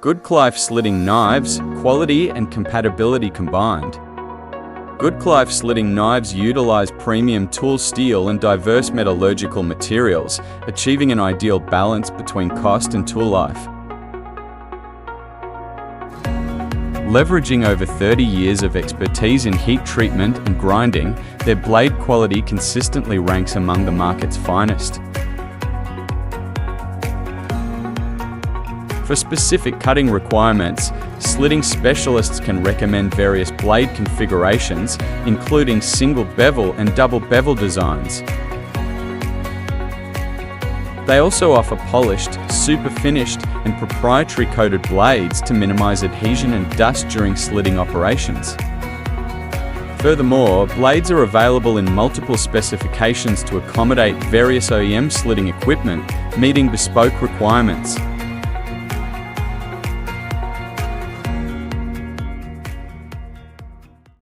Goodklife Slitting Knives, quality and compatibility combined. Goodklife Slitting Knives utilize premium tool steel and diverse metallurgical materials, achieving an ideal balance between cost and tool life. Leveraging over 30 years of expertise in heat treatment and grinding, their blade quality consistently ranks among the market's finest. For specific cutting requirements, slitting specialists can recommend various blade configurations, including single bevel and double bevel designs. They also offer polished, super finished, and proprietary coated blades to minimize adhesion and dust during slitting operations. Furthermore, blades are available in multiple specifications to accommodate various OEM slitting equipment, meeting bespoke requirements.